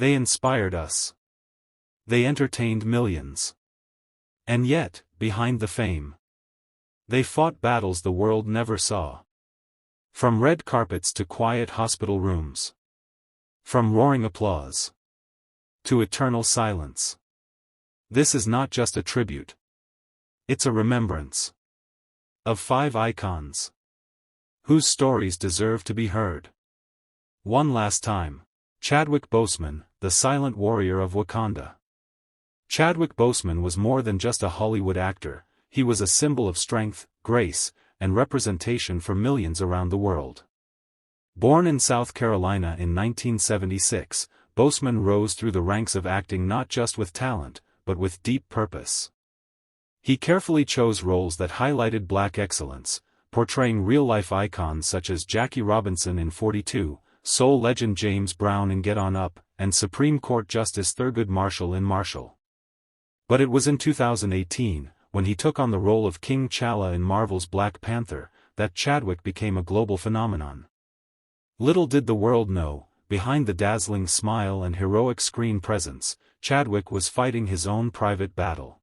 They inspired us. They entertained millions. And yet, behind the fame, they fought battles the world never saw. From red carpets to quiet hospital rooms. From roaring applause to eternal silence. This is not just a tribute. It's a remembrance of 5 icons whose stories deserve to be heard. One last time. Chadwick Boseman, the silent warrior of Wakanda. Chadwick Boseman was more than just a Hollywood actor, he was a symbol of strength, grace, and representation for millions around the world. Born in South Carolina in 1976, Boseman rose through the ranks of acting not just with talent, but with deep purpose. He carefully chose roles that highlighted black excellence, portraying real-life icons such as Jackie Robinson in 42, soul legend James Brown in Get On Up, and Supreme Court Justice Thurgood Marshall in Marshall. But it was in 2018, when he took on the role of King T'Challa in Marvel's Black Panther, that Chadwick became a global phenomenon. Little did the world know, behind the dazzling smile and heroic screen presence, Chadwick was fighting his own private battle.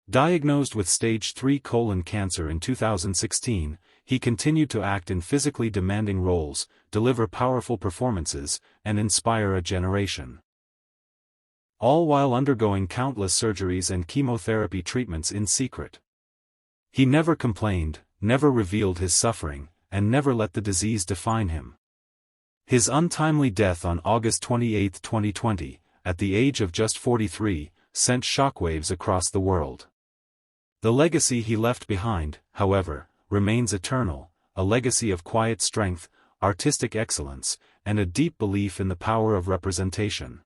Diagnosed with stage 3 colon cancer in 2016, he continued to act in physically demanding roles, deliver powerful performances, and inspire a generation. All while undergoing countless surgeries and chemotherapy treatments in secret. He never complained, never revealed his suffering, and never let the disease define him. His untimely death on August 28, 2020, at the age of just 43, sent shockwaves across the world. The legacy he left behind, however, remains eternal, a legacy of quiet strength, artistic excellence, and a deep belief in the power of representation.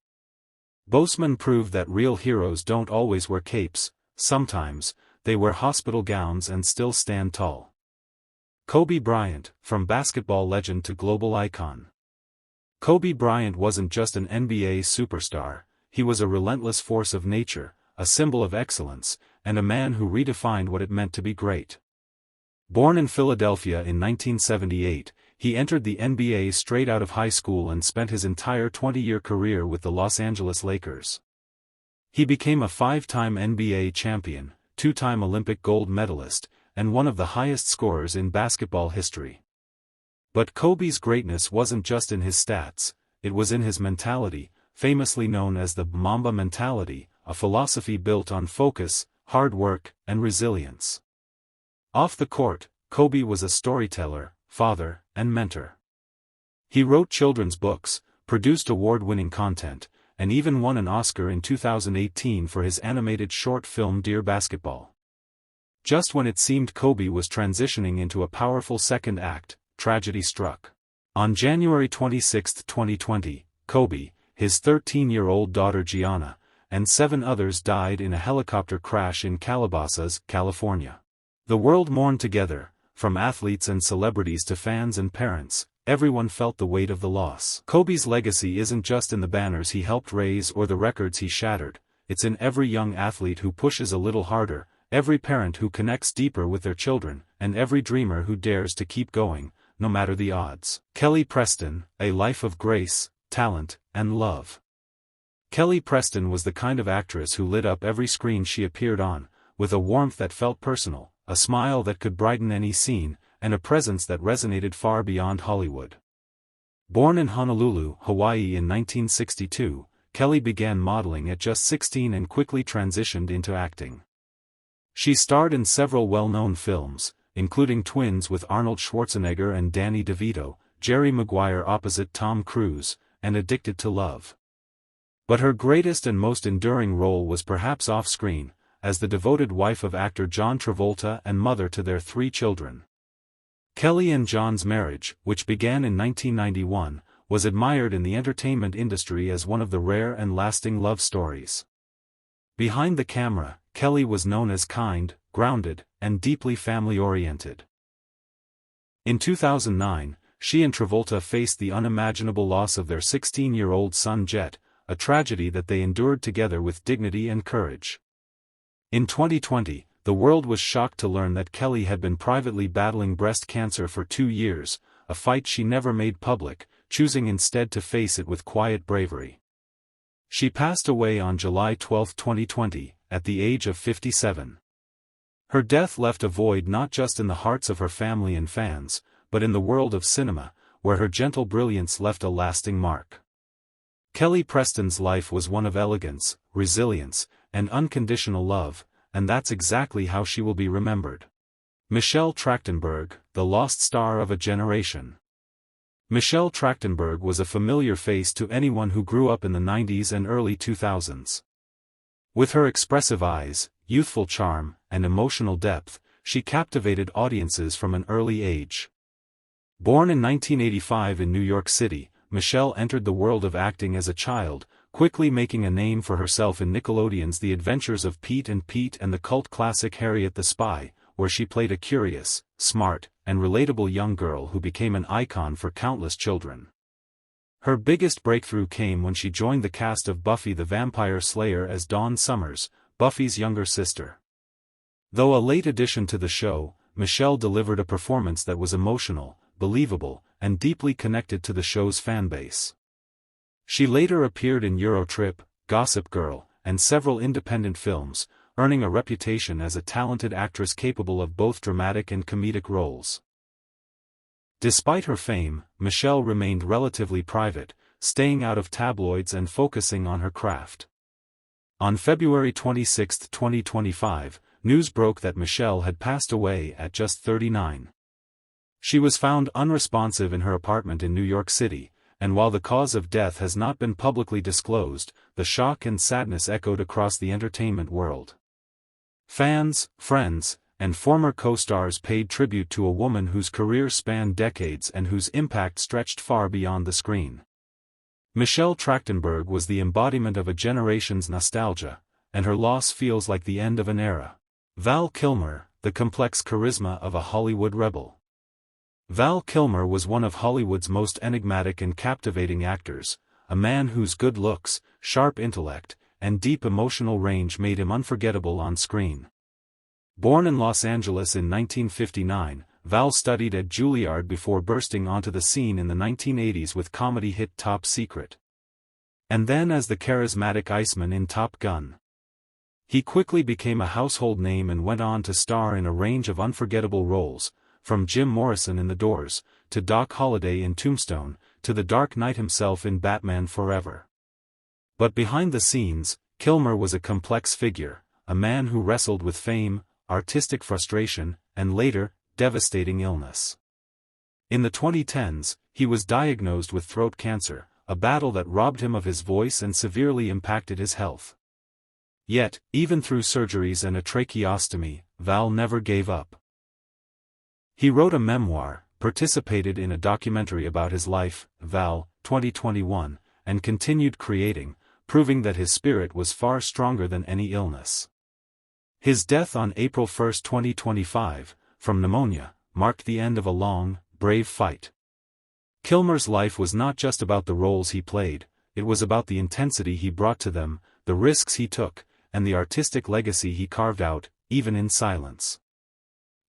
Boseman proved that real heroes don't always wear capes, sometimes, they wear hospital gowns and still stand tall. Kobe Bryant, from basketball legend to global icon. Kobe Bryant wasn't just an NBA superstar, he was a relentless force of nature, a symbol of excellence, and a man who redefined what it meant to be great. Born in Philadelphia in 1978, he entered the NBA straight out of high school and spent his entire 20-year career with the Los Angeles Lakers. He became a 5-time NBA champion, 2-time Olympic gold medalist, and one of the highest scorers in basketball history. But Kobe's greatness wasn't just in his stats, it was in his mentality, famously known as the Mamba mentality, a philosophy built on focus, hard work, and resilience. Off the court, Kobe was a storyteller, father, and mentor. He wrote children's books, produced award-winning content, and even won an Oscar in 2018 for his animated short film Dear Basketball. Just when it seemed Kobe was transitioning into a powerful second act, tragedy struck. On January 26, 2020, Kobe, his 13-year-old daughter Gianna, and 7 others died in a helicopter crash in Calabasas, California. The world mourned together, from athletes and celebrities to fans and parents, everyone felt the weight of the loss. Kobe's legacy isn't just in the banners he helped raise or the records he shattered, it's in every young athlete who pushes a little harder, every parent who connects deeper with their children, and every dreamer who dares to keep going, no matter the odds. Kelly Preston, a life of grace, talent, and love. Kelly Preston was the kind of actress who lit up every screen she appeared on, with a warmth that felt personal, a smile that could brighten any scene, and a presence that resonated far beyond Hollywood. Born in Honolulu, Hawaii in 1962, Kelly began modeling at just 16 and quickly transitioned into acting. She starred in several well-known films, including Twins with Arnold Schwarzenegger and Danny DeVito, Jerry Maguire opposite Tom Cruise, and Addicted to Love. But her greatest and most enduring role was perhaps off-screen, as the devoted wife of actor John Travolta and mother to their 3 children. Kelly and John's marriage, which began in 1991, was admired in the entertainment industry as one of the rare and lasting love stories. Behind the camera, Kelly was known as kind, grounded, and deeply family-oriented. In 2009, she and Travolta faced the unimaginable loss of their 16-year-old son Jet, a tragedy that they endured together with dignity and courage. In 2020, the world was shocked to learn that Kelly had been privately battling breast cancer for 2 years, a fight she never made public, choosing instead to face it with quiet bravery. She passed away on July 12, 2020, at the age of 57. Her death left a void not just in the hearts of her family and fans, but in the world of cinema, where her gentle brilliance left a lasting mark. Kelly Preston's life was one of elegance, resilience, and unconditional love, and that's exactly how she will be remembered. Michelle Trachtenberg, the lost star of a generation. Michelle Trachtenberg was a familiar face to anyone who grew up in the 90s and early 2000s. With her expressive eyes, youthful charm, and emotional depth, she captivated audiences from an early age. Born in 1985 in New York City, Michelle entered the world of acting as a child, quickly making a name for herself in Nickelodeon's The Adventures of Pete and the cult classic Harriet the Spy, where she played a curious, smart, and relatable young girl who became an icon for countless children. Her biggest breakthrough came when she joined the cast of Buffy the Vampire Slayer as Dawn Summers, Buffy's younger sister. Though a late addition to the show, Michelle delivered a performance that was emotional, believable, and deeply connected to the show's fanbase. She later appeared in Eurotrip, Gossip Girl, and several independent films, earning a reputation as a talented actress capable of both dramatic and comedic roles. Despite her fame, Michelle remained relatively private, staying out of tabloids and focusing on her craft. On February 26, 2025, news broke that Michelle had passed away at just 39. She was found unresponsive in her apartment in New York City, and while the cause of death has not been publicly disclosed, the shock and sadness echoed across the entertainment world. Fans, friends, and former co-stars paid tribute to a woman whose career spanned decades and whose impact stretched far beyond the screen. Michelle Trachtenberg was the embodiment of a generation's nostalgia, and her loss feels like the end of an era. Val Kilmer, the complex charisma of a Hollywood rebel. Val Kilmer was one of Hollywood's most enigmatic and captivating actors, a man whose good looks, sharp intellect, and deep emotional range made him unforgettable on screen. Born in Los Angeles in 1959, Val studied at Juilliard before bursting onto the scene in the 1980s with comedy hit Top Secret. And then as the charismatic Iceman in Top Gun. He quickly became a household name and went on to star in a range of unforgettable roles, from Jim Morrison in The Doors, to Doc Holliday in Tombstone, to the Dark Knight himself in Batman Forever. But behind the scenes, Kilmer was a complex figure, a man who wrestled with fame, artistic frustration, and later, devastating illness. In the 2010s, he was diagnosed with throat cancer, a battle that robbed him of his voice and severely impacted his health. Yet, even through surgeries and a tracheostomy, Val never gave up. He wrote a memoir, participated in a documentary about his life, Val, 2021, and continued creating, proving that his spirit was far stronger than any illness. His death on April 1, 2025, from pneumonia, marked the end of a long, brave fight. Kilmer's life was not just about the roles he played, it was about the intensity he brought to them, the risks he took, and the artistic legacy he carved out, even in silence.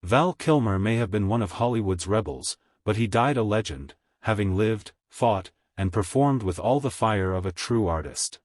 Val Kilmer may have been one of Hollywood's rebels, but he died a legend, having lived, fought, and performed with all the fire of a true artist.